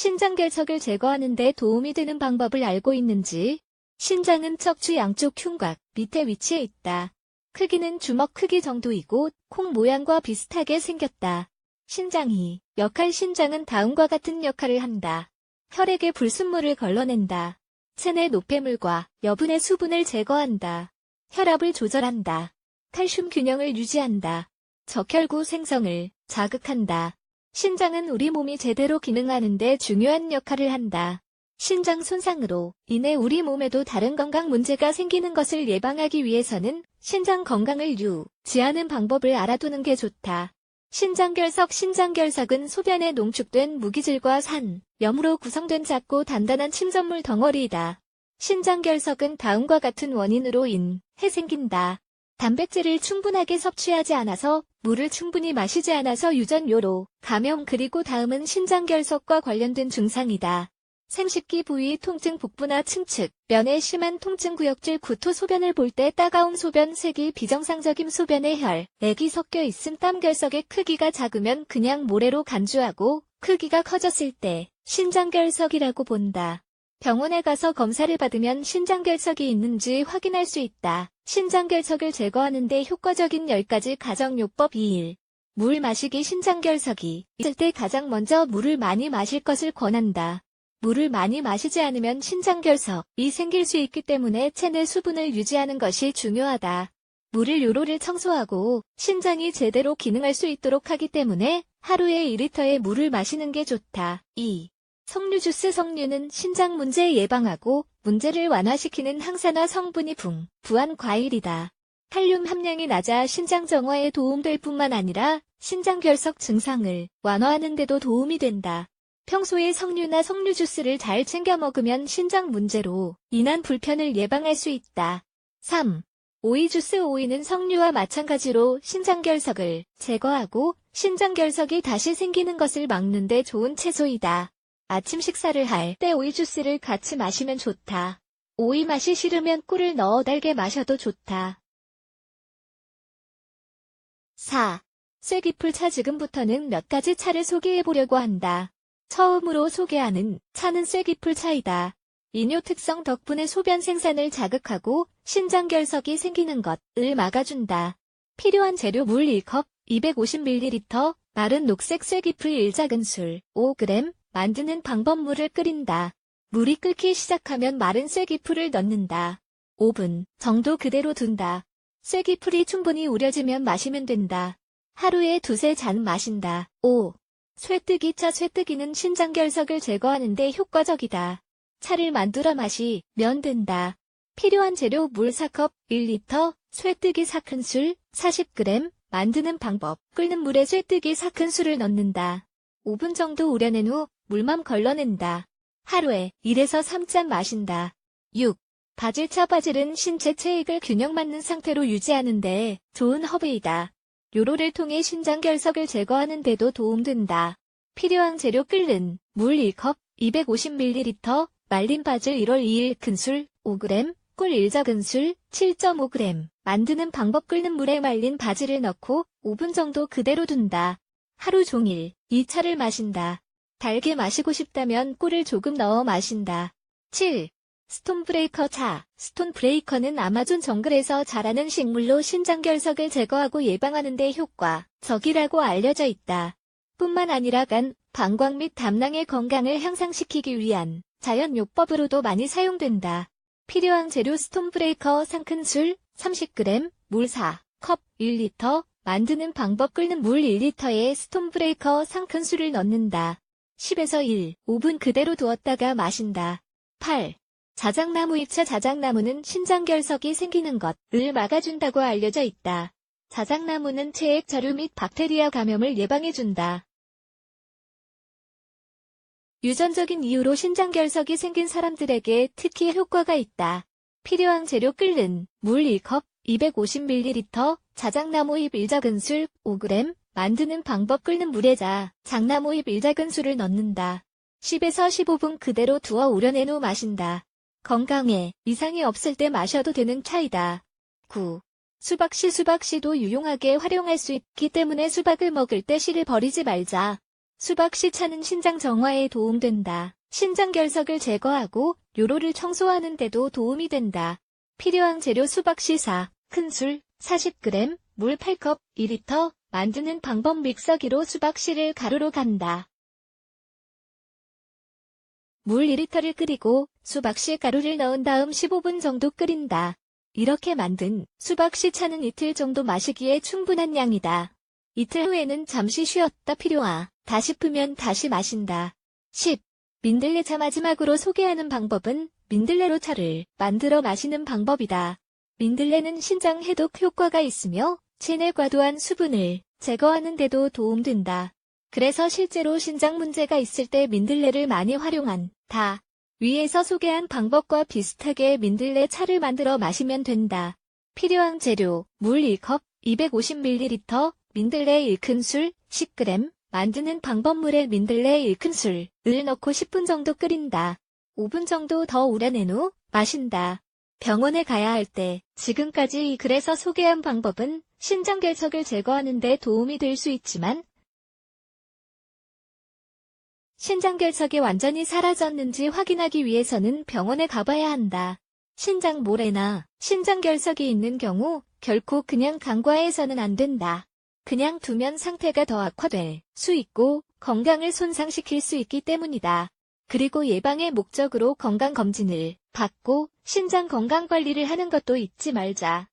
신장결석을 제거하는 데 도움이 되는 방법을 알고 있는지? 신장은 척추 양쪽 흉곽 밑에 위치해 있다. 크기는 주먹 크기 정도이고 콩 모양과 비슷하게 생겼다. 신장이 신장은 다음과 같은 역할을 한다. 혈액에 불순물을 걸러낸다. 체내 노폐물과 여분의 수분을 제거한다. 혈압을 조절한다. 칼슘 균형을 유지한다. 적혈구 생성을 자극한다. 신장은 우리 몸이 제대로 기능하는 데 중요한 역할을 한다. 신장 손상으로 인해 우리 몸에도 다른 건강 문제가 생기는 것을 예방하기 위해서는 신장 건강을 유지하는 방법을 알아두는 게 좋다. 신장결석은 소변에 농축된 무기질과 산염으로 구성된 작고 단단한 침전물 덩어리이다. 신장결석은 다음과 같은 원인으로 인해 생긴다. 단백질을 충분하게 섭취하지 않아서, 물을 충분히 마시지 않아서 유전요로 감염. 그리고 다음은 신장결석과 관련된 증상이다. 생식기 부위 통증, 복부나 측측, 면에 심한 통증, 구역질, 구토, 소변을 볼 때 따가운 소변, 색이 비정상적임, 소변에 혈액이 섞여 있음, 땀결석의 크기가 작으면 그냥 모래로 간주하고 크기가 커졌을 때 신장결석이라고 본다. 병원에 가서 검사를 받으면 신장결석이 있는지 확인할 수 있다. 신장결석을 제거하는 데 효과적인 10가지 가정요법 2. 물 마시기. 신장결석이 있을 때 가장 먼저 물을 많이 마실 것을 권한다. 물을 많이 마시지 않으면 신장결석이 생길 수 있기 때문에 체내 수분을 유지하는 것이 중요하다. 물을 요로를 청소하고 신장이 제대로 기능할 수 있도록 하기 때문에 하루에 2리터의 물을 마시는 게 좋다. 2. 석류 주스. 석류는 신장 문제 예방하고 문제를 완화시키는 항산화 성분이 풍부한 과일이다. 칼륨 함량이 낮아 신장 정화에 도움될 뿐만 아니라 신장결석 증상을 완화하는 데도 도움이 된다. 평소에 석류나 석류 주스를 잘 챙겨 먹으면 신장 문제로 인한 불편을 예방할 수 있다. 3. 오이 주스. 오이는 석류와 마찬가지로 신장결석을 제거하고 신장결석이 다시 생기는 것을 막는 데 좋은 채소이다. 아침 식사를 할 때 오이 주스를 같이 마시면 좋다. 오이 맛이 싫으면 꿀을 넣어 달게 마셔도 좋다. 4. 쇠기풀 차. 지금부터는 몇 가지 차를 소개해 보려고 한다. 처음으로 소개하는 차는 쇠기풀 차이다. 이뇨 특성 덕분에 소변 생산을 자극하고 신장결석이 생기는 것을 막아준다. 필요한 재료: 물 1컵, 250ml, 마른 녹색 쇠기풀 1작은술, 5g. 만드는 방법: 물을 끓인다. 물이 끓기 시작하면 마른 쇠기풀을 넣는다. 5분 정도 그대로 둔다. 쇠기풀이 충분히 우려지면 마시면 된다. 하루에 2-3잔 마신다. 5. 쇠뜨기 차. 쇠뜨기는 신장결석을 제거하는 데 효과적이다. 차를 만들어 마시면 된다. 필요한 재료: 물 4컵, 1리터, 쇠뜨기 4큰술, 40g. 만드는 방법: 끓는 물에 쇠뜨기 4큰술을 넣는다. 5분 정도 우려낸 후 물만 걸러낸다. 하루에 1-3잔 마신다. 6. 바질차. 바질은 신체 체액을 균형 맞는 상태로 유지하는 데 좋은 허브이다. 요로를 통해 신장결석을 제거하는 데도 도움된다. 필요한 재료: 끓는 물 1컵, 250ml, 말린 바질 1월 2일 큰술, 5g, 꿀 1작은술, 7.5g. 만드는 방법: 끓는 물에 말린 바질을 넣고 5분 정도 그대로 둔다. 하루 종일 이 차를 마신다. 달게 마시고 싶다면 꿀을 조금 넣어 마신다. 7. 스톤브레이커 차. 스톤브레이커는 아마존 정글에서 자라는 식물로 신장결석을 제거하고 예방하는 데 효과적이라고 알려져 있다. 뿐만 아니라 간, 방광 및 담낭의 건강을 향상시키기 위한 자연요법으로도 많이 사용된다. 필요한 재료: 스톤브레이커 3큰술, 30g, 물 4컵, 1리터. 만드는 방법: 끓는 물 1리터에 스톤브레이커 3큰술을 넣는다. 10에서 5분 그대로 두었다가 마신다. 8. 자작나무 잎차. 자작나무는 신장결석이 생기는 것을 막아준다고 알려져 있다. 자작나무는 체액 자류 및 박테리아 감염을 예방해준다. 유전적인 이유로 신장결석이 생긴 사람들에게 특히 효과가 있다. 필요한 재료: 끓는 물 1컵, 250ml, 자작나무 잎 1작은술, 5g. 만드는 방법: 끓는 물에 자작나무 잎 1작은술을 넣는다. 10에서 15분 그대로 두어 우려낸 후 마신다. 건강에 이상이 없을 때 마셔도 되는 차이다. 9. 수박씨. 수박씨도 유용하게 활용할 수 있기 때문에 수박을 먹을 때 씨를 버리지 말자. 수박씨 차는 신장 정화에 도움된다. 신장 결석을 제거하고 요로를 청소하는 데도 도움이 된다. 필요한 재료 수박씨 4, 큰술 40g, 물 8컵, 2리터, 만드는 방법 믹서기로 수박씨를 가루로 간다. 물 2리터를 끓이고 수박씨 가루를 넣은 다음 15분 정도 끓인다. 이렇게 만든 수박씨 차는 이틀 정도 마시기에 충분한 양이다. 이틀 후에는 잠시 쉬었다 필요하다 싶으면 다시 마신다. 10. 민들레차 마지막으로 소개하는 방법은 민들레로 차를 만들어 마시는 방법이다. 민들레는 신장 해독 효과가 있으며 체내 과도한 수분을 제거하는 데도 도움된다. 그래서 실제로 신장 문제가 있을 때 민들레를 많이 활용한다. 위에서 소개한 방법과 비슷하게 민들레 차를 만들어 마시면 된다. 필요한 재료, 물 1컵, 250ml, 민들레 1큰술, 10g, 만드는 방법 물에 민들레 1큰술을 넣고 10분 정도 끓인다. 5분 정도 더 우려낸 후 마신다. 병원에 가야 할 때, 지금까지 그래서 소개한 방법은 신장 결석을 제거하는 데 도움이 될 수 있지만, 신장 결석이 완전히 사라졌는지 확인하기 위해서는 병원에 가봐야 한다. 신장 모래나 신장 결석이 있는 경우 결코 그냥 간과해서는 안 된다. 그냥 두면 상태가 더 악화될 수 있고 건강을 손상시킬 수 있기 때문이다. 그리고 예방의 목적으로 건강검진을 받고 신장 건강관리를 하는 것도 잊지 말자.